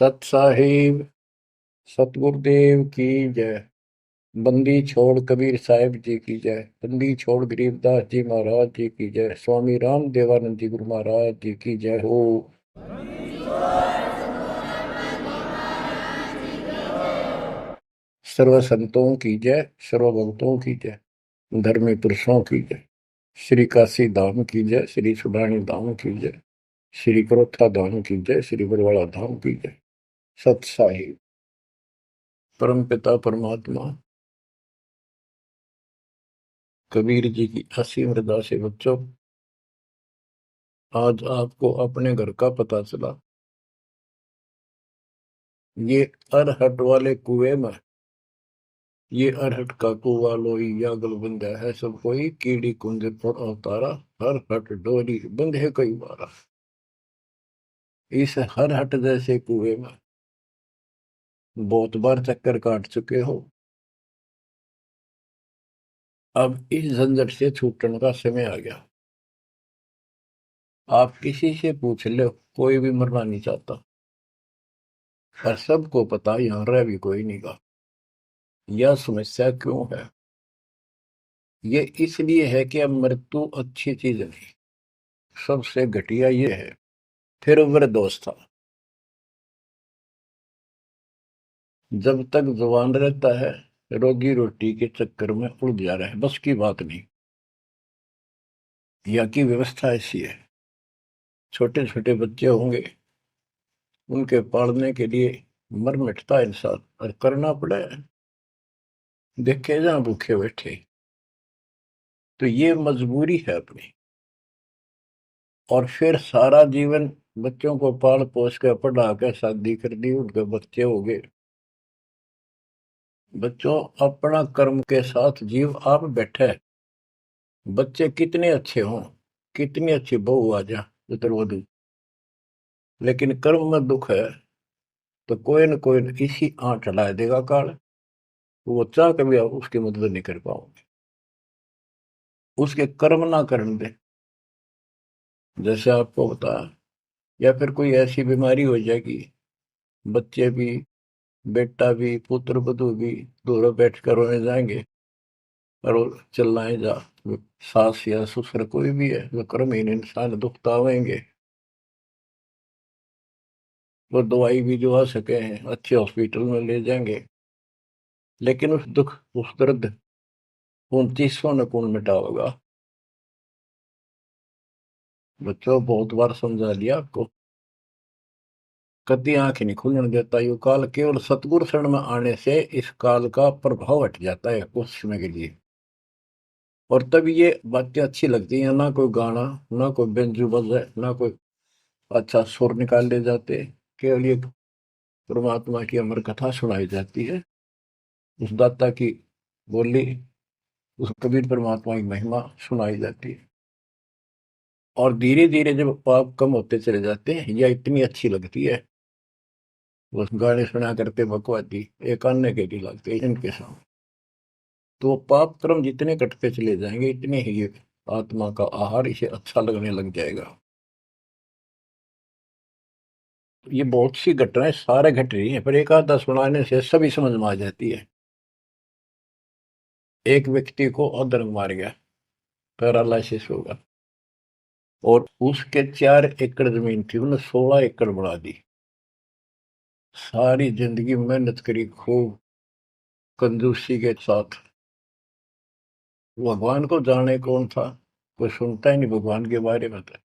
सत साहिब सतगुरुदेव की जय। बंदी छोड़ कबीर साहिब जी की जय। बंदी छोड़ गरीबदास जी महाराज जी की जय। स्वामी राम देवानंद जी गुरु महाराज जी की जय हो। सर्व संतों की जय, सर्व भक्तों की जय, धर्मी पुरुषों की जय। श्री काशी धाम की जय, श्री सुडानी धाम की जय, श्री क्रोथा धाम की जय, श्री बरवाड़ा धाम की जय। सत साहिब परम पिता परमात्मा कबीर जी की असीम मृदा से बच्चों, आज आपको अपने घर का पता चला। ये अरहट वाले कुएं में, ये अरहट का कुआ लोई या गलबंदा है सब कोई, कीड़ी कुंज पर अवतारा, हर हट डोरी बंधे कई बारा। इस हर हट जैसे कुएं में बहुत बार चक्कर काट चुके हो। अब इस झंझट से छूटने का समय आ गया। आप किसी से पूछ लो, कोई भी मरना नहीं चाहता, पर सबको पता यहां रह भी कोई नहीं गा। यह समस्या क्यों है? ये इसलिए है कि अब मृत्यु अच्छी चीज नहीं, सबसे घटिया ये है। फिर उम्र दोस्त था, जब तक जवान रहता है रोजी रोटी के चक्कर में उलझा रहा है, बस की बात नहीं। यहाँ की व्यवस्था ऐसी है, छोटे छोटे बच्चे होंगे, उनके पालने के लिए मर मिटता इंसान और करना पड़े, देखे जहां भूखे बैठे। तो ये मजबूरी है अपनी। और फिर सारा जीवन बच्चों को पाल पोस के पढ़ा के शादी कर दी, उनके बच्चे हो गए। बच्चों, अपना कर्म के साथ जीव आप बैठे, बच्चे कितने अच्छे हों, कितनी अच्छी बहू आ जा पुत्रवधु, लेकिन कर्म में दुख है तो कोई न कोई इसी आंट चला देगा काल। वो चाह कभी आप उसकी मदद नहीं कर पाओगे, उसके कर्म ना करने दे। जैसे आपको बताया, या फिर कोई ऐसी बीमारी हो जाएगी, बच्चे भी, बेटा भी, पुत्र वधु भी दूर बैठ कर रोने जाएंगे, और वो चिल्लाए जा। सास या ससुर कोई भी है, वो कर्महीन इंसान दुख तो आवेंगे। वो दवाई भी जो आ सके हैं अच्छे हॉस्पिटल में ले जाएंगे, लेकिन उस दुख उस दर्द 2900 न कौन मिटा होगा। बच्चों, बहुत बार समझा लिया आपको, कभी आंख नहीं खुलने देता ये काल। केवल सतगुरु शरण में आने से इस काल का प्रभाव हट जाता है कुछ समय के लिए। और तब ये बातें अच्छी लगती हैं, ना कोई गाना, ना कोई बेंजू बजे, ना कोई अच्छा सुर निकाल ले जाते। केवल ये परमात्मा की अमर कथा सुनाई जाती है, उस दाता की बोली, उस कबीर परमात्मा की महिमा सुनाई जाती है। और धीरे धीरे जब पाप कम होते चले जाते हैं, यह इतनी अच्छी लगती है। वो गाने सुना करते भगवती एक अन्य के लिए लगते हैं इनके सामने। तो पाप कर्म जितने कटते चले जाएंगे, इतने ही ये आत्मा का आहार इसे अच्छा लगने लग जाएगा। ये बहुत सी घटनाएं सारे घट रही हैं, पर एक आधा सुनाने से सभी समझ में आ जाती है। एक व्यक्ति को अधर्म मार गया, पैरालिसिस होगा, और उसके 4 एकड़ जमीन थी, उन्हें 16 एकड़ बढ़ा दी। सारी जिंदगी मेहनत करी खूब कंजूसी के साथ। भगवान को जाने कौन था, कोई सुनता ही नहीं भगवान के बारे में। तो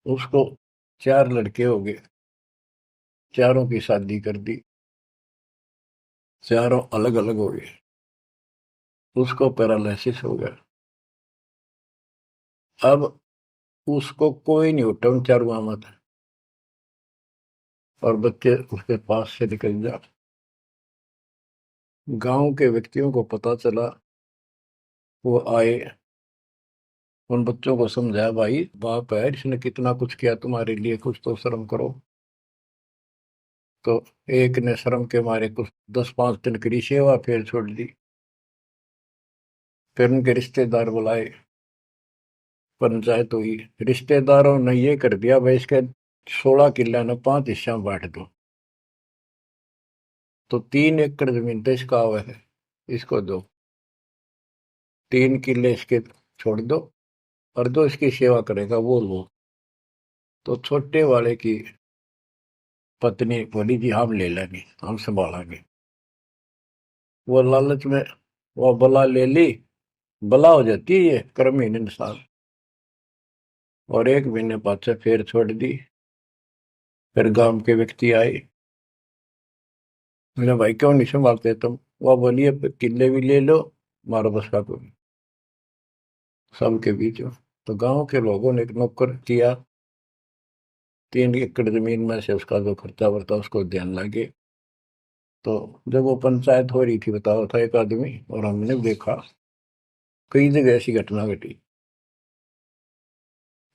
उसको 4 लड़के हो गए, चारों की शादी कर दी, चारों अलग अलग हो गए। उसको पैरालिसिस हो गया। अब उसको कोई नहीं उठा उन चारों में था, और बच्चे उसके पास से निकल जा। गांव के व्यक्तियों को पता चला, वो आए, उन बच्चों को समझाया, भाई बाप है, इसने कितना कुछ किया तुम्हारे लिए, कुछ तो शर्म करो। तो एक ने शर्म के मारे कुछ 10-5 दिन की सेवा फिर छोड़ दी। फिर उनके रिश्तेदार बुलाए, पंचायत हुई। रिश्तेदारों ने ये कर दिया, भाई इसके 16 किले ने 5 हिस्सा में बांट दो। तो 3 एकड़ जमीन तो इसका हुआ है, इसको दो, 3 किले इसके छोड़ दो, और जो इसकी सेवा करेगा वो लो। तो छोटे वाले की पत्नी बोली जी हम ले लेंगे, हम संभालेंगे। वो लालच में वो बला ले ली, बला हो जाती है ये कर्महीन इंसान। और 1 महीने बाद से फिर छोड़ दी। फिर गांव के व्यक्ति आए, मेरे भाई क्यों नहीं संभालते तुम? वो बोलिए किले भी ले लो, मारो बस का कोई सबके बीच में। तो गांव के लोगों ने एक नौकर किया, 3 एकड़ जमीन में से उसका जो खर्चा वर्ता उसको ध्यान लगे। तो जब वो पंचायत हो रही थी, बताओ था एक आदमी, और हमने देखा कई जगह ऐसी घटना घटी।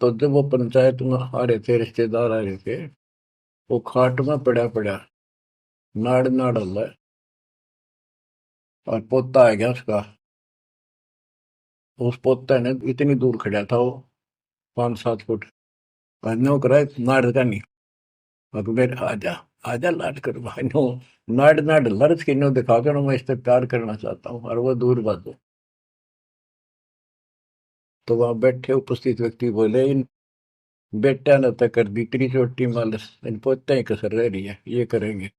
तो जब वो पंचायत में आ रहे थे, रिश्तेदार आ रहे थे, वो खाट में पड़ा पड़ा नाड़ नाड़ हल्ला है, और पोता आ गया उसका। उस पोते ने इतनी दूर खड़ा था वो, 5-7 फुट, नो करा नाड़ का नहीं। अब मेरे आजा, आजा लाड कर भाई नो, नाड़ नाड़ लर्ज के नो दिखा कर मैं इससे प्यार करना चाहता हूँ, और वो दूर बात। तो वहां बैठे उपस्थित व्यक्ति बोले, इन बेटा ने तक कर दी इतनी छोटी मालस, इन पोते ही कसर रह रही है, ये करेंगे।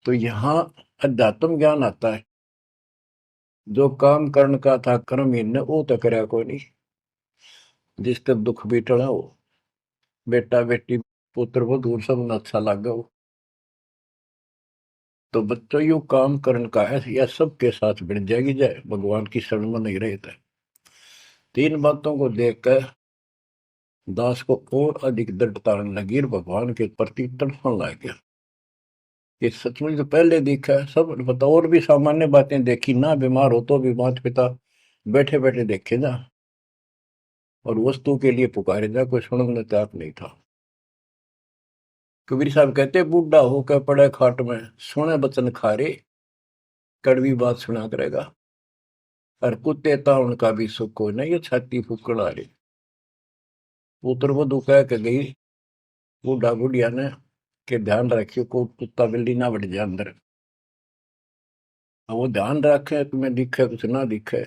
तो यहाँ अध्यात्म ज्ञान आता है। जो काम करण का था कर्महीन ने वो तो करया कोई नहीं, जिसका दुख भी टला हो, बेटा बेटी पुत्र वो दूर सब न अच्छा लगा हो। तो बच्चों यू काम करण का है, यह सबके साथ बढ़ जाएगी जाए भगवान की शरण में नहीं रहता। 3 बातों को देखकर दास को और अधिक दृढ़ता लगी और भगवान के प्रति तड़पने लग गया। ये सचमुच तो पहले देखा है सब बता, और भी सामान्य बातें देखी ना, बीमार हो तो भी माता पिता बैठे बैठे देखे जा, और वस्तु के लिए पुकारे जा, कोई सुनने तैयार नहीं था। कबीर साहब कहते बूढ़ा होकर पड़े खाट में, सुने बचन खारे, कड़वी बात सुना करेगा। और कुत्ते था उनका भी सुख को नहीं, ये छाती फूकड़ आ रही। पुत्र वधु कह के गई बूढ़ा बुढ़िया ने के ध्यान रखियो को कुत्ता बिल्ली ना बढ़ जाए अंदर। अब वो ध्यान रखे तुम्हें दिखे कुछ ना दिखे,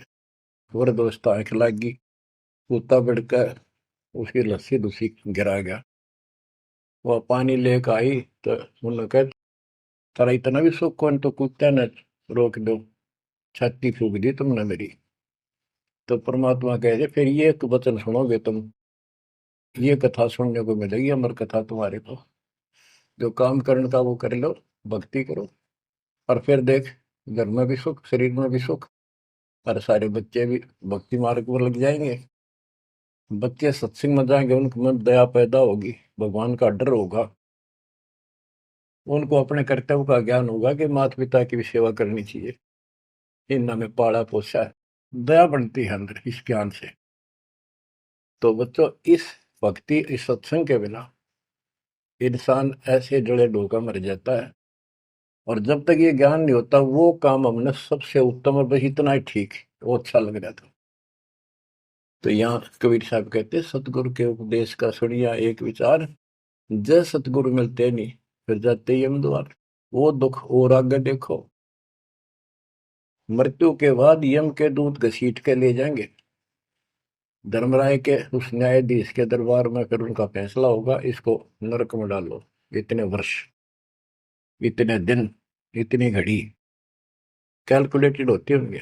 और दोस्त आंख लागी, कुत्ता बढ़कर उसकी लस्सी दूसी गिरा गया। वो पानी लेकर आई तो उन्होंने कहा तारा इतना भी सुख कौन, तो कुत्ते ने रोक दो, छाती फूक दी तुमने मेरी। तो परमात्मा कहे जे फिर ये एक वचन सुनोगे तुम, ये कथा सुनने को मिलेगी अमर कथा तुम्हारे को। जो काम करने का वो कर लो, भक्ति करो, और फिर देख घर में भी सुख, शरीर में भी सुख, और सारे बच्चे भी भक्ति मार्ग पर लग जाएंगे। बच्चे सत्संग में जाएंगे, उनके मन दया पैदा होगी, भगवान का डर होगा, उनको अपने कर्तव्य का ज्ञान होगा कि माता पिता की भी सेवा करनी चाहिए, इन में पाला पोसा है, दया बनती है अंदर इस ज्ञान से। तो बच्चों इस भक्ति इस सत्संग के बिना इंसान ऐसे जड़े डोका मर जाता है। और जब तक ये ज्ञान नहीं होता वो काम हमने सबसे उत्तम, और बस इतना ही ठीक है, वो अच्छा लग रहा था। तो यहाँ कबीर साहब कहते सतगुरु के उपदेश का सुनिया एक विचार, जय सतगुरु मिलते नहीं फिर जाते यम द्वार। वो दुख और आगे देखो, मृत्यु के बाद यम के दूत घसीट के ले जाएंगे धर्मराय के उस न्यायाधीश के दरबार में, फिर उनका फैसला होगा इसको नरक में डालो, इतने वर्ष, इतने दिन, इतनी घड़ी कैलकुलेटेड होते होंगे।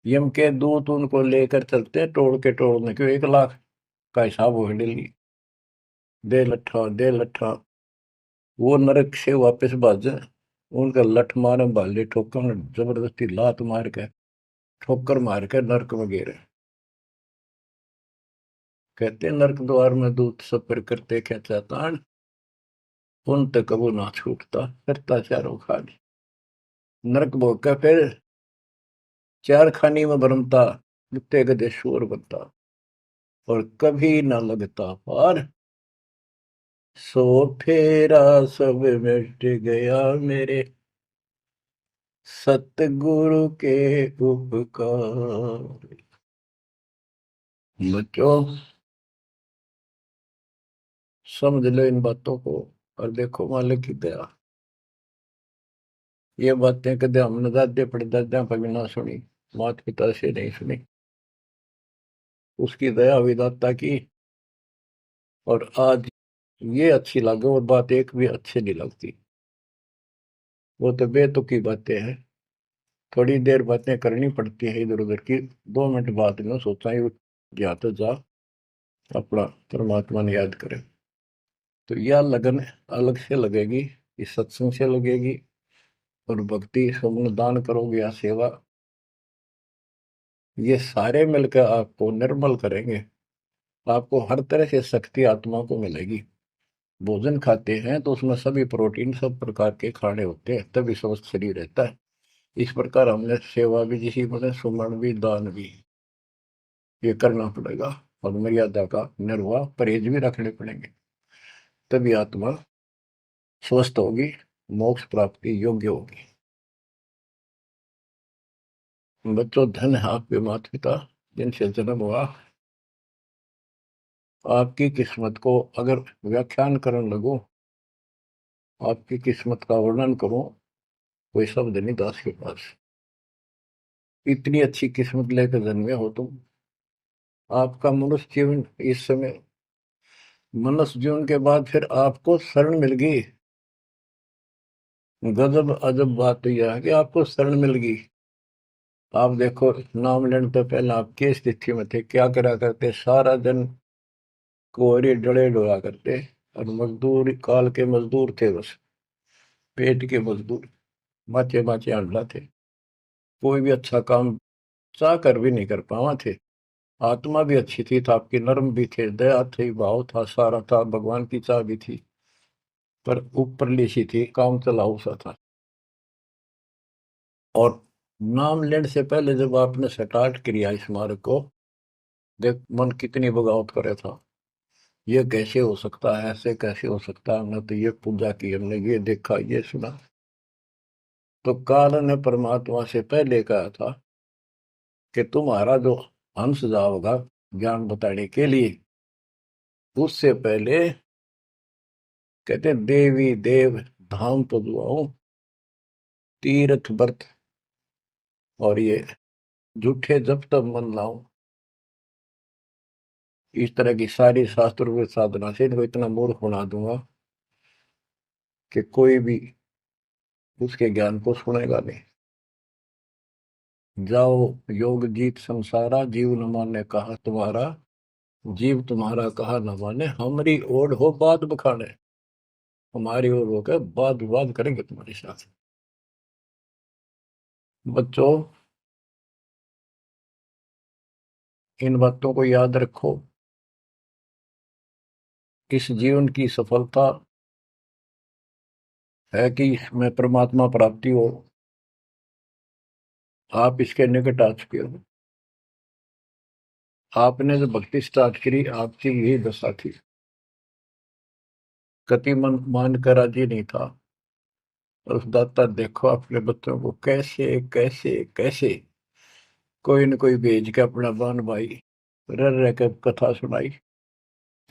यम के दूत उनको लेकर चलते हैं तोड़ के तोड़ने क्यों, 1 लाख का हिसाब हो डेली, दे लट्ठा दे लट्ठा। वो नरक से वापस भाजे, उनका लठ मारे भाले ठोकर में, जबरदस्ती लात मार के ठोकर मार के नरक में गिरे। कहते नरक द्वार में दूत सफर करते खेचा तान, उन तक कबू ना छूटता करता चारों खाली। नरक भोग का फिर चार खानी में भरमता, कुत्ते गधे शोर बनता, और कभी ना लगता पार, सो फेरा सब मिट गया मेरे सतगुरु के उपकार। बच्चों समझ लो इन बातों को, और देखो मालिक की दया। ये बातें कदे हमने दादे परदादा कभी ना सुनी, माता पिता से नहीं सुनी। उसकी दया विधाता की। और आज ये अच्छी लगे और बात एक भी अच्छी नहीं लगती। वो तो बेतुकी बातें हैं। थोड़ी देर बातें करनी पड़ती है इधर उधर की, 2 मिनट बाद में सोचा ही जा तो जा अपना परमात्मा ने याद करे। तो यह लगन अलग से लगेगी, इस सत्संग से लगेगी। और भक्ति सुमन दान करोगे या सेवा, ये सारे मिलकर आपको निर्मल करेंगे। आपको हर तरह से शक्ति आत्मा को मिलेगी। भोजन खाते हैं तो उसमें सभी प्रोटीन सब प्रकार के खाने होते हैं, तभी स्वस्थ शरीर रहता है। इस प्रकार हमने सेवा भी जिसी बने, सुमन भी, दान भी, ये करना पड़ेगा। और मर्यादा का निर्वाह, परहेज भी रखने पड़ेंगे, तभी आत्मा स्वस्थ होगी, मोक्ष प्राप्ति योग्य होगी। बच्चों, धन है आपके माता पिता जिनसे जन्म हुआ। आपकी किस्मत को अगर व्याख्यान करने लगो, आपकी किस्मत का वर्णन करो, कोई शब्द नहीं दास के पास। इतनी अच्छी किस्मत लेकर जन्मे हो तुम। आपका मनुष्य जीवन इस समय, मनुष्य जीवन के बाद फिर आपको शरण मिल गई। गजब अजब बात तो यह है कि आपको शरण मिल गई। आप देखो, नाम लेने तो पहले आप किस स्थिति में थे, क्या करा करते, सारा दिन कोहरे डले डोला करते। और मजदूर, काल के मजदूर थे, बस पेट के मजदूर, माचे माचे अंडा थे। कोई भी अच्छा काम चाह कर भी नहीं कर पावा थे। आत्मा भी अच्छी थी, तो आपके नर्म भी थे, दया थी, भाव था, सारा था, भगवान की चाह भी थी। पर ऊपरली सी थी, काम चलाऊ सा था। और नाम लेने से पहले जब आपने स्टार्ट किया इस मार्ग को, देख मन कितनी बगावत करे था। ये कैसे हो सकता है, ऐसे कैसे हो सकता है, हमने तो ये पूजा की, हमने ये देखा, ये सुना। तो काल ने परमात्मा से पहले कहा था कि तुम्हारा जो हंस जाओगा ज्ञान बताने के लिए, उससे पहले कहते देवी देव धाम तो दुआओ, तीर्थ व्रत और ये झूठे जब तब मन लाओ। इस तरह की सारी शास्त्र में साधना से इनको इतना मूर्ख बना दूंगा कि कोई भी उसके ज्ञान को सुनेगा नहीं। जाओ योग जीत संसारा, जीव न माने कहा तुम्हारा, जीव तुम्हारा कहा न माने, हमारी ओर हो बात बखाने। हमारी ओर होकर बात विवाद करेंगे तुम्हारे साथ। बच्चों, इन बातों को याद रखो। इस जीवन की सफलता है कि इसमें परमात्मा प्राप्ति हो। आप इसके निकट आ चुके हो। आपने जो भक्ति स्टार्ट करी, आपकी यही दशा थी। कति मन मान कर राजी नहीं था। और उस दाता देखो अपने बच्चों को कैसे कैसे कैसे कोई न कोई भेज के अपना बान भाई रह रह कर कथा सुनाई।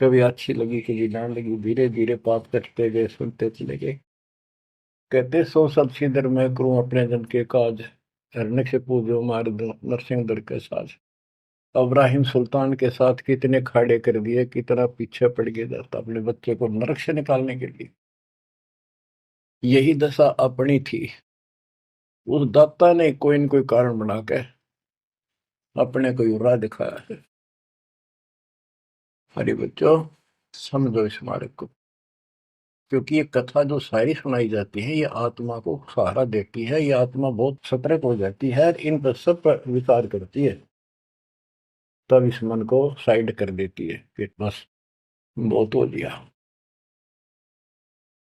कभी अच्छी लगी, कभी ना लगी, धीरे धीरे पाप करते गए, सुनते चले गए। कहते सो सब सिदर मैं करूं अपने जन के काज, हरने से पूजो मार दो नरसिंह दर के साज। इब्राहिम सुल्तान के साथ कितने खाड़े कर दिए, कितना पीछे पड़ गया जाता अपने बच्चे को नरक से निकालने के लिए। यही दशा अपनी थी। उस दाता ने कोई न कोई कारण बना के अपने को राह दिखाया है। हरी बच्चों, समझो इस मार्ग को। क्योंकि ये कथा जो सारी सुनाई जाती है, ये आत्मा को सहारा देती है। ये आत्मा बहुत सतर्क हो जाती है, इन पर सब पर विचार करती है, तब इस मन को साइड कर देती है कि बस बहुत हो लिया।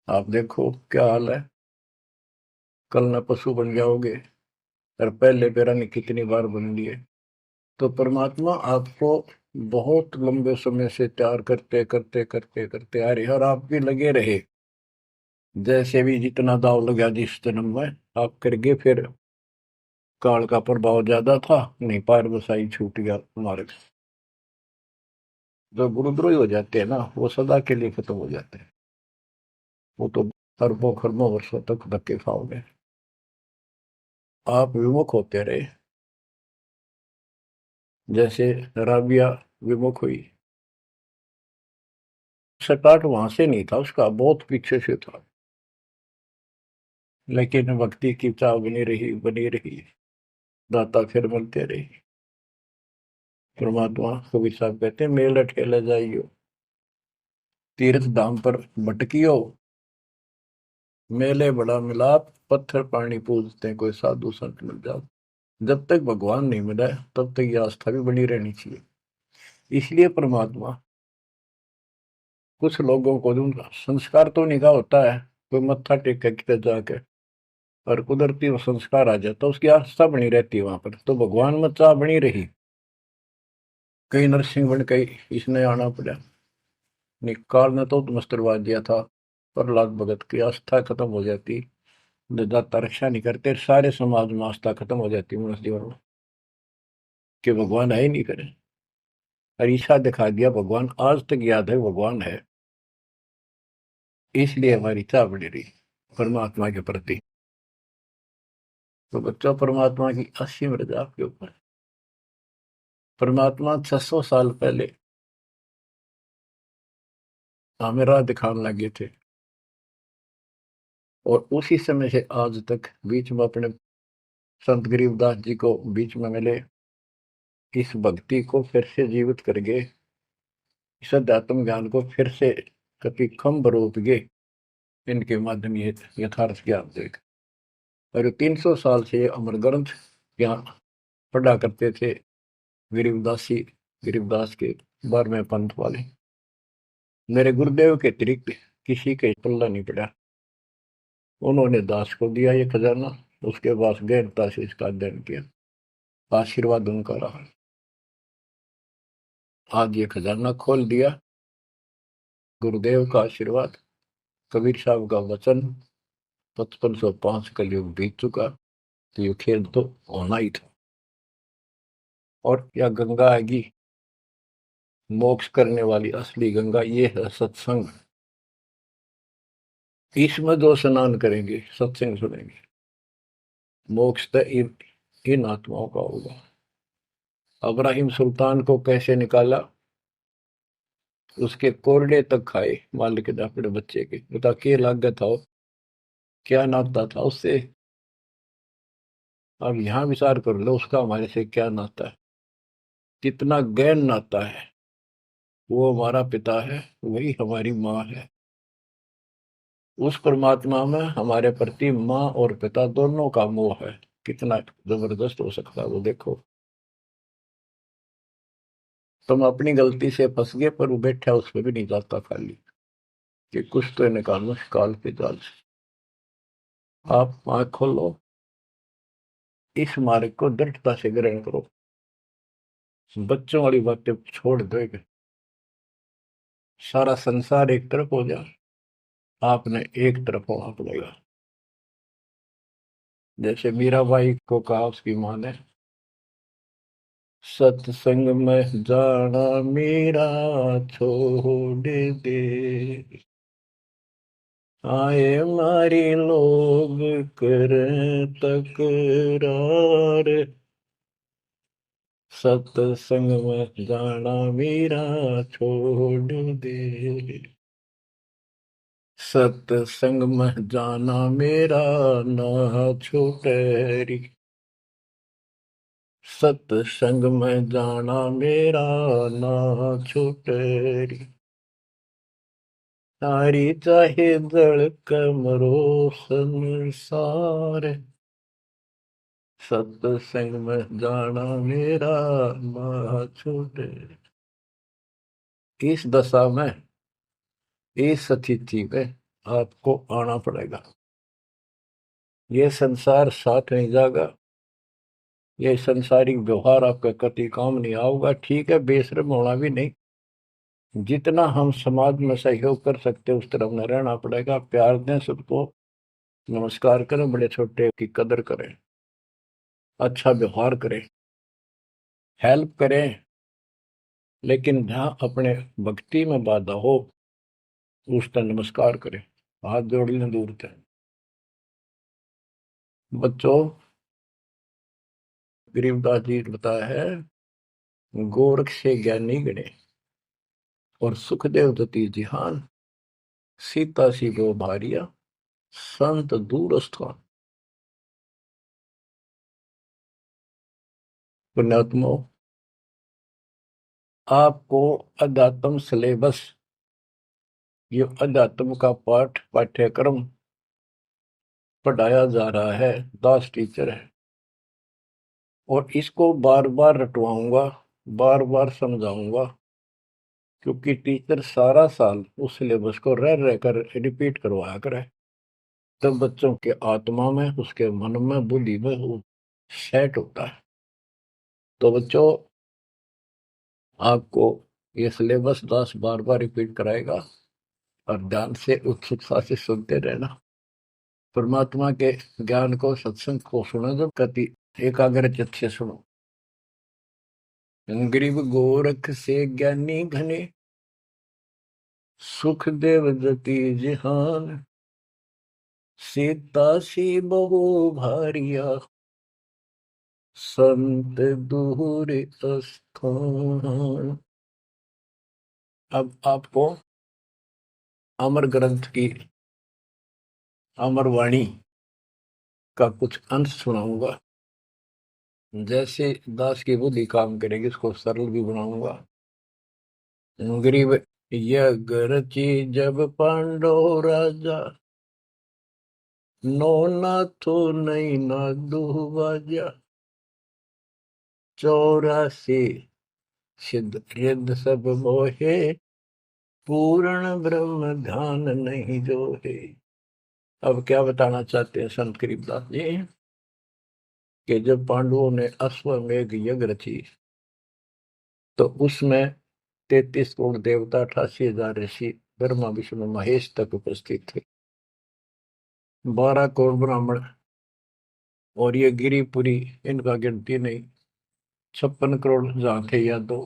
आप देखो क्या हाल है, कल न पशु बन जाओगे, और पहले पेरा ने कितनी बार बन लिए। तो परमात्मा आपको बहुत लंबे समय से तैयार करते करते करते करते आ रहे, और आप भी लगे रहे। जैसे भी जितना दाव लगा जिस जन्म में आप करके, फिर काल का प्रभाव ज्यादा था, नहीं पार बसाई छूट गया तुम्हारे। जो गुरुद्रोही हो जाते हैं ना, वो सदा के लिए खत्म हो जाते हैं। वो तो अरबों खरबों वर्षों तक धक्के खाओगे। आप विमुख होते रहे, जैसे राबिया विमुख हुई। स्टार्ट वहां से नहीं था उसका, बहुत पीछे से था, लेकिन भक्ति की चाह बनी रही, दाता फिर मिलते रही। परमात्मा कबीर साहब कहते हैं, मेल अठेले जाइयो, तीर्थ धाम पर भटकियो, मेले बड़ा मिलाप, पत्थर पानी पूजते कोई साधु संत मिल जाओ। जब तक भगवान नहीं मिला तब तक ये आस्था भी बनी रहनी चाहिए। इसलिए परमात्मा कुछ लोगों को दूंगा, संस्कार तो निकाह होता है, कोई मत्था टेक के किधर जाके, और कुदरती वो संस्कार आ जाता, उसकी आस्था बनी रहती है वहां पर, तो भगवान में चाह बनी रही। कई नरसिंह बन कई इसने आना पड़ा, निकाल ने तो मस्टरवा दिया था, प्रहलाद भगत की आस्था खत्म हो जाती, दाता रक्षा नहीं करते, सारे समाज में आस्था खत्म हो जाती मनुष्य जीवन में, कि भगवान है ही नहीं करे। अरीसा दिखा दिया भगवान, आज तक याद है भगवान है, इसलिए हमारी चाह बनी रही परमात्मा के प्रति। तो बच्चों, परमात्मा की असीम रजा आपके ऊपर। परमात्मा 600 साल पहले हमें राह दिखाने लगे थे, और उसी समय से आज तक बीच में अपने संत गरीबदास जी को बीच में मिले, इस भक्ति को फिर से जीवित कर गए, इस अध्यात्म ज्ञान को फिर से कभी खम्भ रोप गए, इनके माध्यम ये यथार्थ ज्ञान देख। और 300 साल से अमर ग्रंथ ज्ञान पढ़ा करते थे गरीबदासी, गरीबदास के 12वें पंथ वाले। मेरे गुरुदेव के अतिरिक्त किसी के पल्ला नहीं पड़ा, उन्होंने दास को दिया ये खजाना, उसके बाद गहनता से इसका अध्ययन किया, आशीर्वाद उनका रहा। आज ये खजाना खोल दिया, गुरुदेव का आशीर्वाद, कबीर साहब का वचन, 5505 कलयुग बीत चुका, तो ये खेल तो होना ही था। और क्या गंगा आएगी, मोक्ष करने वाली असली गंगा ये है सत्संग। इसमें जो स्नान करेंगे, सत्संग सुनेंगे, मोक्ष तो इन आत्माओं का होगा। अब्राहिम सुल्तान को कैसे निकाला, उसके कोरडे तक खाए मालिक ने अपने बच्चे के, बता के लागत था, क्या नाता था उससे। अब यहां विचार कर लो, उसका हमारे से क्या नाता है, कितना गहन नाता है। वो हमारा पिता है, वही हमारी माँ है। उस परमात्मा में हमारे प्रति माँ और पिता दोनों का मोह है, कितना जबरदस्त हो सकता है वो देखो। तुम अपनी गलती से फंस गए, पर वो बैठा उस पर भी नहीं जाता खाली, कि कुछ तो निकालो काल के जाल से। आप आंख खोलो, इस मार्ग को दृढ़ता से ग्रहण करो, बच्चों वाली बातें छोड़ दो, सारा संसार एक तरफ हो जाए, आपने एक तरफ होना पड़ेगा। जैसे मीराबाई को कहा उसकी माँ ने, सत्संग में जाना मेरा छोड़ दे, आए मारी लोग कर तकरार, सत्संग में जाना मेरा छोड़ दे, सत्संग में जाना मेरा ना छूटे री, सत्संग में जाना मेरा ना छूटे री, तारी चाहे जड़ कमरो संसार, सत्संग में जाना मेरा ना छूटे। इस दशा में, इस स्थिति में आपको आना पड़ेगा। ये संसार साथ नहीं जाएगा, ये संसारिक व्यवहार आपका कति काम नहीं आऊगा। ठीक है, बेशर्म होना भी नहीं, जितना हम समाज में सहयोग कर सकते उस तरफ में रहना पड़ेगा। प्यार दें सबको, नमस्कार करें, बड़े छोटे की कदर करें, अच्छा व्यवहार करें, हेल्प करें, लेकिन जहां अपने भक्ति में बाधा हो उस पर नमस्कार करें, हाथ जोड़ लें दूर तक। बच्चों, गरीबदास जी बताया है, गोरख से ज्ञानी गणे और सुखदेव दती जिहान, सीता सी गो भारिया संत दूर स्थान। पुण्यात्मो, आपको अध्यात्म सिलेबस, ये अध्यात्म का पाठ्यक्रम पढ़ाया जा रहा है, दास टीचर है, और इसको बार बार रटवाऊंगा, बार बार समझाऊंगा, क्योंकि टीचर सारा साल उस सिलेबस को रह रह कर रिपीट करवाया करे, तब बच्चों के आत्मा में, उसके मन में, बुद्धि में वो सेट होता है। तो बच्चों, आपको ये सिलेबस दास बार बार रिपीट कराएगा, और ध्यान से उत्सुकता से सुनते रहना। परमात्मा के ज्ञान को, सत्संग को सुनो जब कति एकाग्र चित्त से सुनो। गरीब गोरख से ज्ञानी घने, सुख देव जति जिहान, सीता सी बहु भारिया संत दूर स्थान। अब आपको अमर ग्रंथ की अमर वाणी का कुछ अंश सुनाऊंगा। जैसे दास की बुद्धि काम करेगी, इसको सरल भी बनाऊंगा। गरीब, यह गरची जब पांडव राजा, नो नाथो नहीं ना दुबाजा, 84 सिद्ध रिद्ध सब मोहे, पूर्ण ब्रह्म ध्यान नहीं जो है। अब क्या बताना चाहते हैं संत गरीबदास जी, कि जब पांडवों ने अश्वमेघ यज्ञ रची, तो उसमें 33 करोड़ देवता, 88,000 ऋषि, ब्रह्मा विष्णु महेश तक उपस्थित थे, 12 करोड़ ब्राह्मण, और ये गिरिपुरी, इनका गिनती नहीं, 56 करोड़ जहां थे या दो,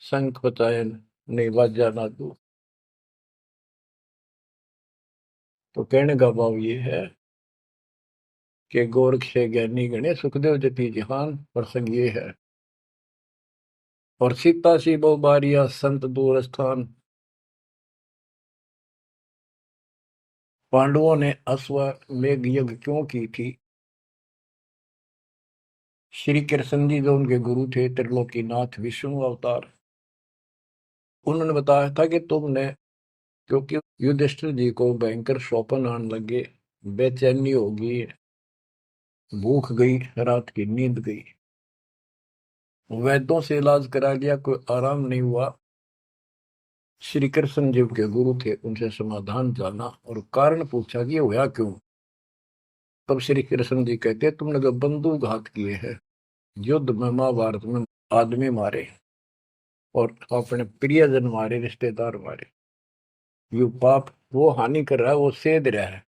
शंख पचायन नहीं बाजा ना दो। तो कहने का भाव ये है कि गोरख से ज्ञानी गणे, सुखदेव जति जिहान, प्रसंग ये है। और सीता सी बहु बारिया संत दूर स्थान। पांडवों ने अश्वमेघ यज्ञ क्यों की थी? श्री कृष्ण जी जो उनके गुरु थे, त्रिलोकीनाथ विष्णु अवतार, उन्होंने बताया था कि तुमने, क्योंकि युधिष्ठिर जी को भयंकर स्वप्न आने लगे, बेचैनी होगी, भूख गई, रात की नींद गई, वैद्यों से इलाज करा लिया, कोई आराम नहीं हुआ। श्री कृष्ण जी के गुरु थे, उनसे समाधान जाना और कारण पूछा कि ये हुआ क्यों। तब श्री कृष्ण जी कहते, तुमने जो बंदूक घात किए हैं, युद्ध में, महाभारत में आदमी मारे और अपने प्रियजन मारे, रिश्तेदार मारे, ये पाप वो हानि कर रहा है, वो सेध रहा है।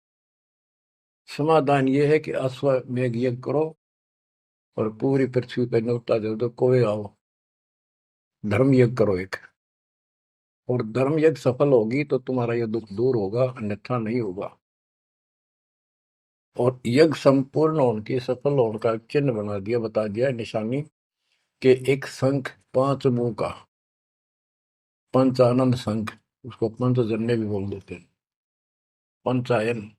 समाधान ये है कि अश्वमेघ यज्ञ करो और पूरी पृथ्वी पर न्योता दे दो, कोई आओ, धर्म यज्ञ करो एक, और धर्म यज्ञ सफल होगी तो तुम्हारा ये दुख दूर होगा, अन्यथा नहीं होगा। और यज्ञ संपूर्ण होने की, सफल होने का चिन्ह बना दिया, बता दिया निशानी, कि एक शंख 5 मुंह का, पंचानंद शंख, उसको पंचजन्य भी बोल देते हैं, पंचायन,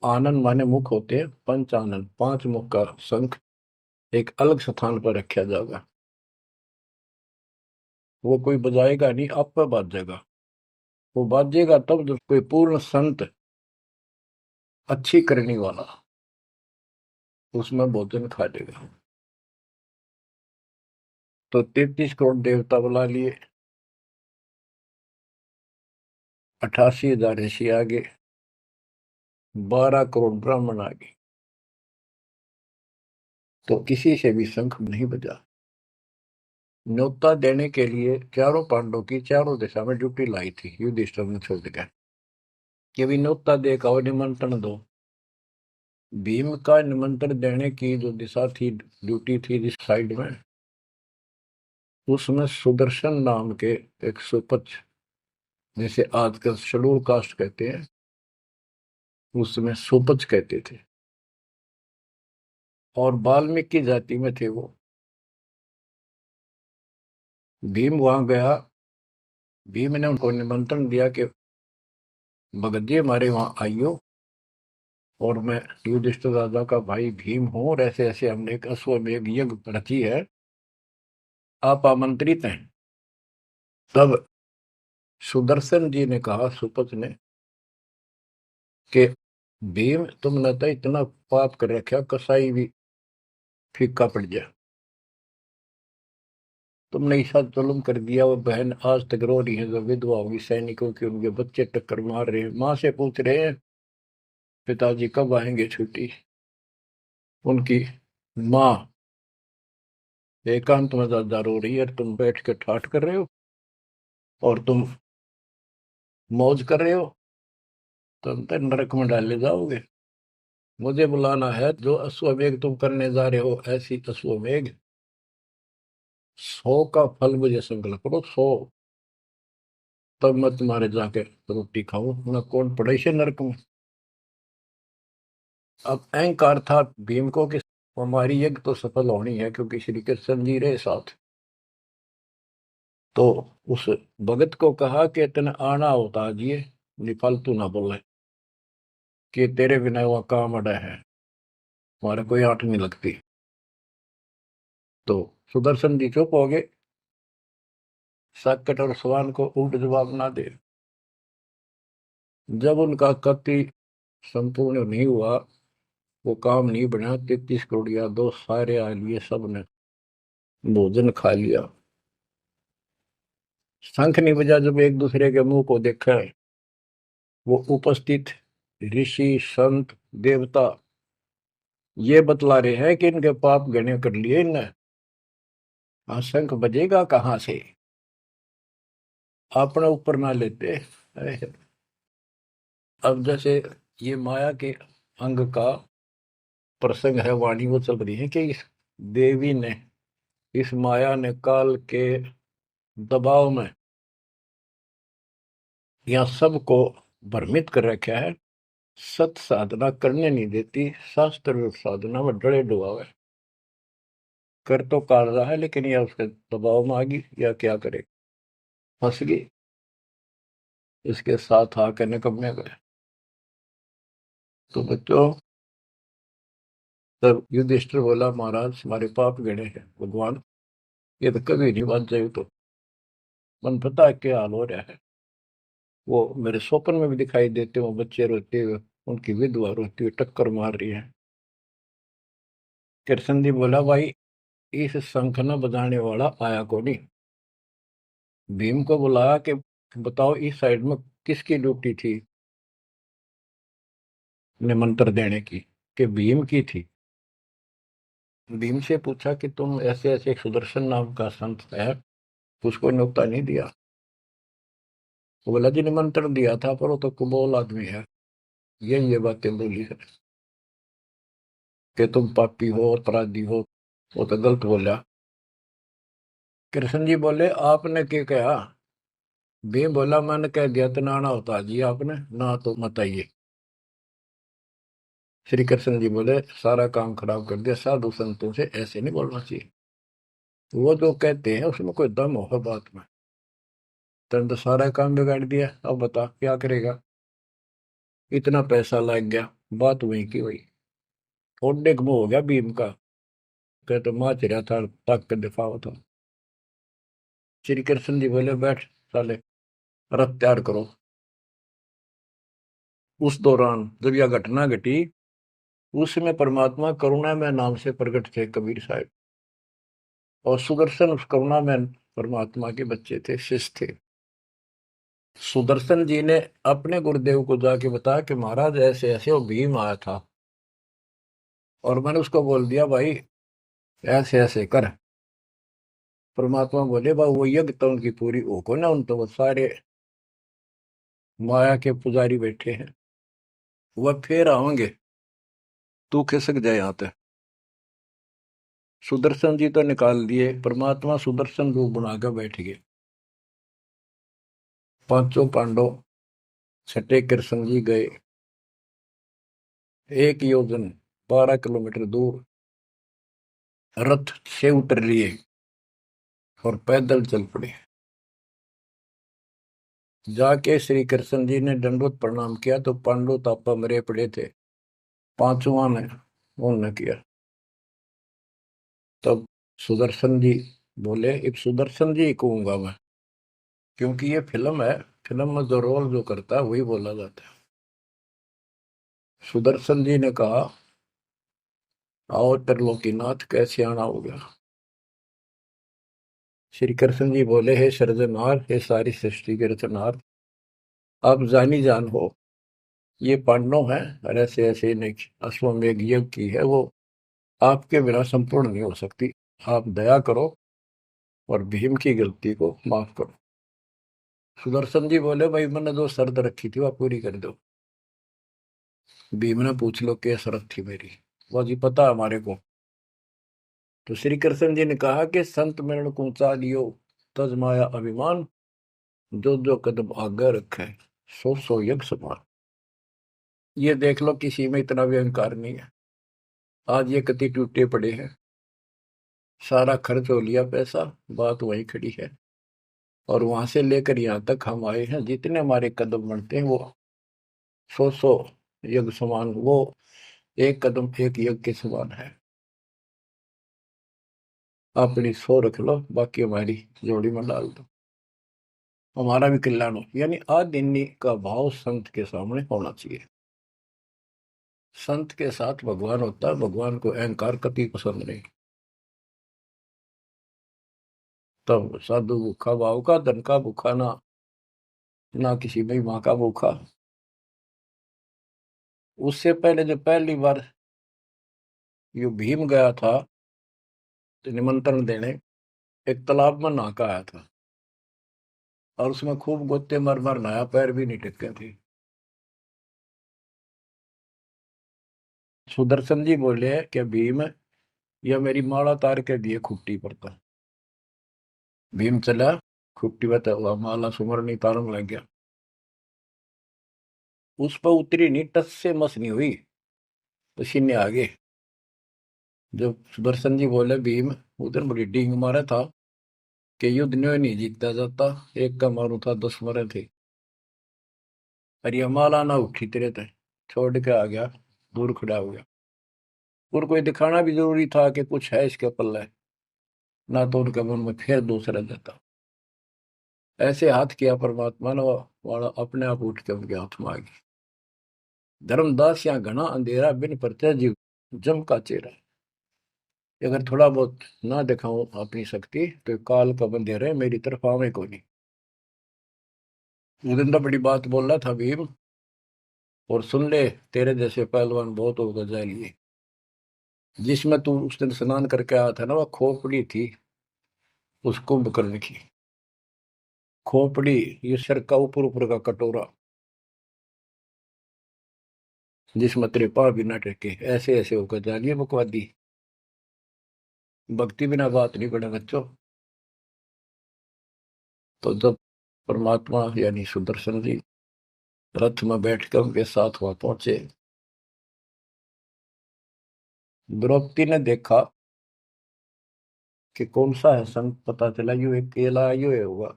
आनंद माने मुख होते हैं, पंचानंद 5 मुख का शंख एक अलग स्थान पर रखा जाएगा। वो कोई बजाएगा नहीं, आप पर बाजेगा। वो बाजेगा तब जब कोई पूर्ण संत, अच्छी करने वाला उसमें भोजन खा लेगा। तो 33 करोड़ देवता बुला लिए, 88,000 ऋषि आगे, 12 करोड़ ब्राह्मण आगे, तो किसी से भी शंख नहीं बजा। न्योता देने के लिए चारों पांडवों की चारों दिशा में ड्यूटी लाई थी, युधिष्ठिर ने छोड़ दिया कि भी न्योता दे का निमंत्रण दो। भीम का निमंत्रण देने की जो दिशा थी, ड्यूटी थी जिस साइड में, उसमें सुदर्शन नाम के एक सुपच, जिसे आजकल शेड्यूल कास्ट कहते हैं, उसमें सुपच कहते थे, और वाल्मीकि जाति में थे वो। भीम वहां गया। भीम ने उनको निमंत्रण दिया कि भगत जी हमारे वहां आइयो, और मैं युधिष्ठिर राजा का भाई भीम हूं, और ऐसे ऐसे हमने एक अश्वमेध यज्ञ रची है, आप आमंत्रित हैं। तब सुदर्शन जी ने कहा, सुपथ ने, कि भीम तुमने तो इतना पाप कर रखा, कसाई भी फीका पड़ गया। तुमने ऐसा जुल्म कर दिया, वो बहन आज तक रो रही है जो विधवा होगी सैनिकों की, उनके बच्चे टक्कर मार रहे हैं, माँ से पूछ रहे हैं पिताजी कब आएंगे छुट्टी। उनकी माँ एकांत में ज्यादा रो रही है, तुम बैठ के ठाठ कर रहे हो और तुम मौज कर रहे हो, तुम तो नरक में डाले जाओगे। मुझे बुलाना है, जो अश्वमेध तुम करने जा रहे हो, ऐसी अश्वमेध 100 का फल मुझे संकल्प करो, 100, तब मैं तुम्हारे जाके रोटी खाऊं, ना कौन पड़े से नरक में। अब अहंकार था भीम को कि हमारी यज्ञ तो सफल होनी है, क्योंकि श्री कृष्ण जी रहे साथ। तो उस भगत को कहा कि तेने आना होता जी, फालतू ना बोले, कि तेरे बिना वह काम अड़ा है, हमारे कोई आंट नहीं लगती। तो सुदर्शन जी चुप हो गए, साकेत और सवान को उल्ट जवाब ना दे। जब उनका कति संपूर्ण नहीं हुआ, वो काम नहीं बना, 33 करोड़ यादव सारे आ लिए, सबने भोजन खा लिया। शंख नहीं बजा, जब एक दूसरे के मुंह को देखा, वो उपस्थित ऋषि संत देवता ये बतला रहे हैं कि इनके पाप घने कर लिए इनने। हाँ, शंख बजेगा कहाँ से, अपने ऊपर ना लेते। अब जैसे ये माया के अंग का प्रसंग है, वाणी वो चल रही है कि इस देवी ने, इस माया ने काल के दबाव में यहाँ सबको भ्रमित कर रखा है, सत साधना करने नहीं देती, शास्त्र साधना में डरे डुबावे। कर तो काट रहा है, लेकिन यह उसके दबाव में आ गई, या क्या करे, फंस गई, इसके साथ आकर निकम्मे गए। तो बच्चों, तब युधिष्ठिर बोला, महाराज हमारे पाप गणे हैं भगवान, ये तो कभी नहीं बच जाए। तो मन पता है क्या हाल हो रहा है, वो मेरे स्वप्न में भी दिखाई देते, वो बच्चे रोते हुए, उनकी विधवा रोती हुई टक्कर मार रही है। कृष्ण जी बोला, भाई इस शंख न बजाने वाला आया को नहीं। भीम को बुलाया कि बताओ इस साइड में किसकी ड्यूटी थी निमंत्रण देने की, कि भीम की थी। भीम से पूछा कि तुम ऐसे ऐसे, एक सुदर्शन नाम का संत है, उसको न्योता नहीं दिया। वो बोला, जी निमंत्रण दिया था, पर वो तो कुबोल आदमी है, ये बातें बोली है कि तुम पापी हो और अपराधी हो, वो तो गलत बोला। कृष्ण जी बोले, आपने क्या कहा। भीम बोला, मैंने कह दिया तो नाना होता जी, आपने ना तो मत आइए। श्री कृष्ण जी बोले, सारा काम खराब कर दिया, साधु संतों से ऐसे नहीं बोलना चाहिए, वो जो कहते हैं उसमें कोई दम होगा बात में। तुम तो सारा काम बिगाड़ दिया, अब बता क्या करेगा। इतना पैसा लग गया, बात वही की वही, थोड़े मुंह हो गया भीम का, कहते माँ चिरा था, तक के दिफा था। श्री कृष्ण जी बोले, बैठ साले, रथ तैयार करो। उस दौरान जब यह घटना घटी, उसमें परमात्मा करुणा में नाम से प्रकट थे कबीर साहब, और सुदर्शन उस करुणा में परमात्मा के बच्चे थे, शिष्य थे। सुदर्शन जी ने अपने गुरुदेव को जाके बताया कि महाराज ऐसे ऐसे वो भीम आया था, और मैंने उसको बोल दिया भाई ऐसे ऐसे कर। परमात्मा बोले, बा वो यज्ञ तो उनकी पूरी हो को ना, उन तो वो सारे माया के पुजारी बैठे हैं, वह फिर आएंगे, तू खिसक जाए यहाँ पे। सुदर्शन जी तो निकाल दिए, परमात्मा सुदर्शन रूप बनाकर बैठ गए। पांचों पांडव छठे कृष्ण जी गए, 1 योजन 12 किलोमीटर दूर रथ से उतर लिए और पैदल चल पड़े। जाके श्री कृष्ण जी ने दंडवत प्रणाम किया तो पांडु तापा मरे पड़े थे, पांचवा ने उन्होंने किया। तब सुदर्शन जी बोले, एक सुदर्शन जी कहूंगा मैं, क्योंकि ये फिल्म है, फिल्म में जो रोल जो करता है वही बोला जाता है। सुदर्शन जी ने कहा, आओ त्रिलोकीनाथ, कैसे आना हो गया। श्री कृष्ण जी बोले, हे सृजनहार, हे सारी सृष्टि के रचनहार, आप जानी जान हो, ये पांडव है और ऐसे ऐसे नहीं, अश्वमेध यज्ञ की है वो, आपके बिना संपूर्ण नहीं हो सकती। आप दया करो और भीम की गलती को माफ करो। सुदर्शन जी बोले, भाई मैंने जो शर्त रखी थी वह पूरी कर दो। भीम ने पूछ लो क्या शर्त थी मेरी, वो जी पता हमारे को। तो श्री कृष्ण जी ने कहा कि संत मरण को ऊंचा लियो, तज माया अभिमान, जो जो कदम आगे रखे, सो सो यज्ञ समान। ये देख लो, किसी में इतना भी अहंकार नहीं है। आज ये कति टूटे पड़े हैं, सारा खर्च हो लिया पैसा, बात वहीं खड़ी है। और वहां से लेकर यहाँ तक हम आए हैं, जितने हमारे कदम बढ़ते हैं वो सौ सौ यज्ञ समान, वो एक कदम एक यज्ञ के समान है। अपनी सौ रख लो, बाकी हमारी जोड़ी में डाल दो, हमारा भी कल्याण हो। यानी आदिन्य का भाव संत के सामने होना चाहिए। संत के साथ भगवान होता है, भगवान को अहंकार कति पसंद नहीं। तब साधु भूखा भाव का, धन का भूखा ना, ना किसी में माँ का भूखा। उससे पहले जब पहली बार यो भीम गया था तो निमंत्रण देने, एक तालाब में नहा के आया था और उसमें खूब गोते मर मर नहाया, पैर भी नहीं टिके थे। सुदर्शन जी बोले कि भीम, यह मेरी माला तार के दिए खुट्टी पर था। भीम चला, खुट्टी पर हुआ माला सुमरनी तारन लग गया। उस पर उतरी नहीं, टस से मस नहीं हुई, पसीने आ गए। जब सुदर्शन जी बोले, भीम उधर बड़ी डींग मारा था कि युद्ध नहीं जीतता जाता, एक का मारू था 10 मरे थे। और ये माला ना उठी तेरे थे, छोड़ के आ गया, दूर खड़ा हो गया। और कोई दिखाना भी जरूरी था कि कुछ है इसके पल्ले, ना तो उनके मन में फिर दूसरा देता। ऐसे हाथ किया परमात्मा ने, वाला अपने आप उठ के उनके हाथ में आ गई। धर्मदास या घना अंधेरा, बिन परचय जीव जम का चेहरा। अगर थोड़ा बहुत ना दिखाऊं अपनी शक्ति तो काल का बंधेरे मेरी तरफ आवे को नहीं। उस दिन तो बड़ी बात बोल रहा था भीम, और सुन ले, तेरे जैसे पहलवान बहुत होगा जाएंगे। जिसमें तू उस दिन स्नान करके आया था ना, वह खोपड़ी थी उस कुंभकर्ण की। खोपड़ी, ये सिर का ऊपर ऊपर का कटोरा, जिसमें तेरे पाँव भी ना टेके, ऐसे ऐसे होकर जानिए बकवादी। भक्ति बिना बात नहीं बने बच्चों। तो जब परमात्मा यानी सुदर्शन जी रथ में बैठकर उनके साथ वहां पहुंचे, द्रौपदी ने देखा कि कौन सा है संत, पता चला यू एक केला यू है होगा।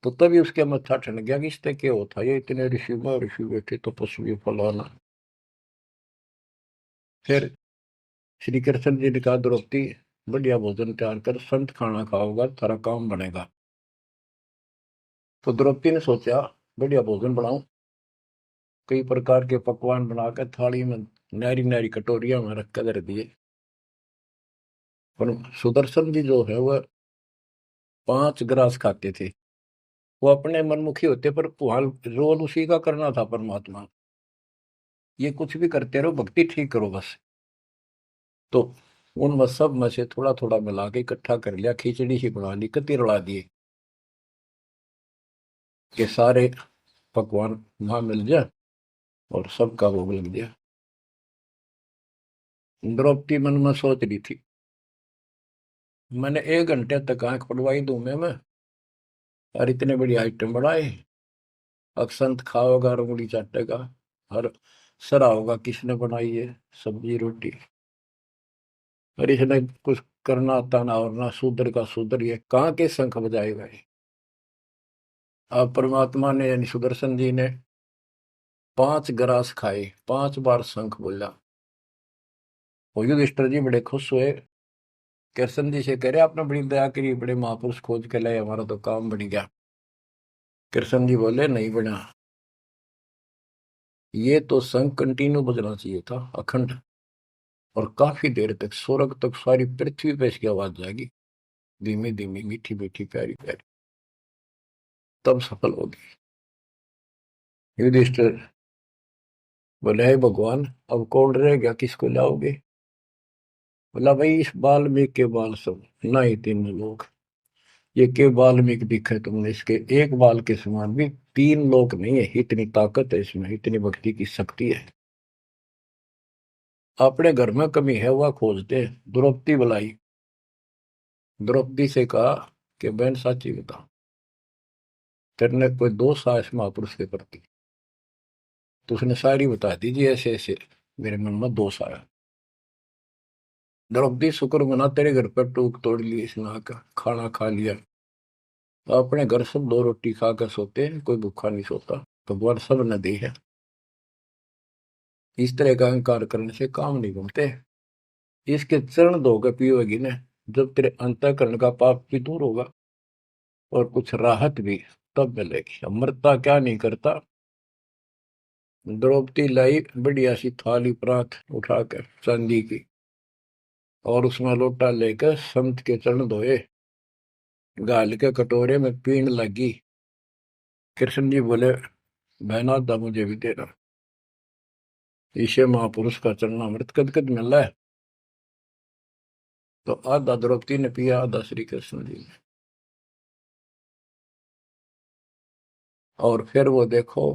तो तभी उसके मत्था ठन गया कि इससे क्या होता, ये इतने ऋषि में ऋषि बैठे तो पशु फलाना। फिर श्री कृष्ण जी ने कहा, द्रौपदी बढ़िया भोजन तैयार कर, संत खाना खाओगा तारा काम बनेगा। तो द्रौपदी ने सोचा, बढ़िया भोजन बनाऊं, कई प्रकार के पकवान बनाकर थाली में नारी नारी कटोरिया में रख कर दिए। पर सुदर्शन जी जो है वह 5 ग्रास खाते थे। वो अपने मनमुखी होते, पर पुहाल रोल उसी का करना था परमात्मा। ये कुछ भी करते रहो, भक्ति ठीक करो बस। तो उन सब में से थोड़ा थोड़ा मिला के इकट्ठा कर लिया, खिचड़ी ही बना ली, कति रला दिए कि सारे पकवान वहां मिल जाए और सबका भोग लग गया। द्रौपदी मन में सोच रही थी, मैंने 1 घंटे तक आंख पड़वाई दूं मैं, और इतने बड़ी आइटम बढ़ाए। अक्षंत खाओगा और उंगली चाटेगा, और सरा होगा किसने बनाई है सब्जी रोटी। और इसने कुछ करना आता ना, और ना शूद्र का शूद्र, ये कहाँ के शंख बजाएगा ये। अब परमात्मा ने यानी सुदर्शन जी ने 5 ग्रास खाए, 5 बार शंख बोला। वो युधिष्ठिर जी बड़े खुश हुए, कृष्ण जी से कह रहे आपने बड़ी दया करी, बड़े महापुरुष खोज के लाए, हमारा तो काम बन गया। कृष्ण जी बोले नहीं बना, ये तो शंख कंटिन्यू बजना चाहिए था, अखंड, और काफी देर तक स्वर्ग तक सारी पृथ्वी पे इसकी आवाज जाएगी, धीमी धीमी मीठी मीठी प्यारी प्यारी, तब सफल होगी। युधिष्ठिर बोले हे भगवान, अब कौन रह गया, किसको लाओगे। बोला भाई इस वाल्मीकि के बाल सब ना ही 3 लोग, ये के वाल्मीकि दिखे तुमने, इसके एक बाल के समान भी 3 लोग नहीं है, इतनी ताकत है इसमें, इतनी भक्ति की शक्ति है। अपने घर में कमी है वह खोजते। द्रौपदी बुलाई, द्रौपदी से कहा कि बहन साची बता, तेरे कोई दोष आया इस महापुरुष के प्रति। तो उसने सारी बता दी जी, ऐसे ऐसे मेरे मन में दोष आया। द्रौपदी शुक्र मना, तेरे घर पर टूक तोड़ ली, स्नान का खाना खा लिया, अपने घर सब 2 रोटी खा कर सोते हैं, कोई भूखा नहीं सोता, भगवान सब न दी है। इस तरह का अहंकार करने से काम नहीं बनते। इसके चरण धोकर पियोगी ना, जब तेरे अंतःकरण का पाप भी दूर होगा और कुछ राहत भी तब मिलेगी। अमृता क्या नहीं करता। द्रौपदी लाई बढ़िया सी थाली परात उठाकर चांदी की, और उसमें लोटा लेकर संत के चरण धोए, गाल के कटोरे में पीण लगी। कृष्ण जी बोले बहना दा मुझे भी देना, ईशे महापुरुष का चरणामृत कद कद मिल रहा है। तो आधा द्रौपदी ने पिया, आधा श्री कृष्ण जी ने। और फिर वो देखो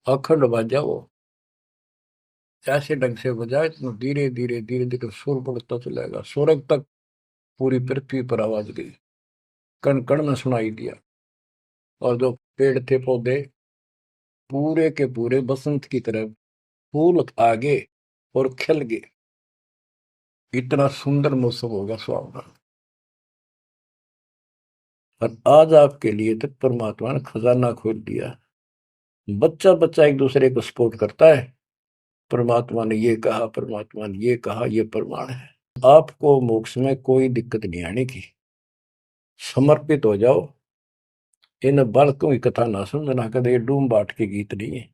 अखंड बाजा, वो ऐसे ढंग से बजाए तो धीरे धीरे धीरे धीरे सुर बढ़ता चलेगा, स्वर्ग तक पूरी पृथ्वी पर आवाज गई, कण कण में सुनाई दिया। और जो पेड़ थे पौधे पूरे के पूरे बसंत की तरह फूल आ गए और खिल गए, इतना सुंदर मौसम होगा सुहावना। और आज आपके लिए तक परमात्मा ने खजाना खोल दिया। बच्चा बच्चा एक दूसरे को सपोर्ट करता है, परमात्मा ने ये कहा, परमात्मा ने ये कहा, ये प्रमाण है। आपको मोक्ष में कोई दिक्कत नहीं आने की, समर्पित हो जाओ। इन बालकों की कथा ना समझना कदे, ये डूम बाट के गीत नहीं है,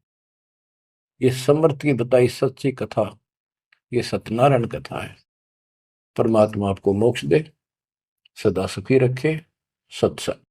ये समर्थ की बताई सच्ची कथा, ये सत्यनारायण कथा है। परमात्मा आपको मोक्ष दे, सदा सुखी रखे। सत्संग।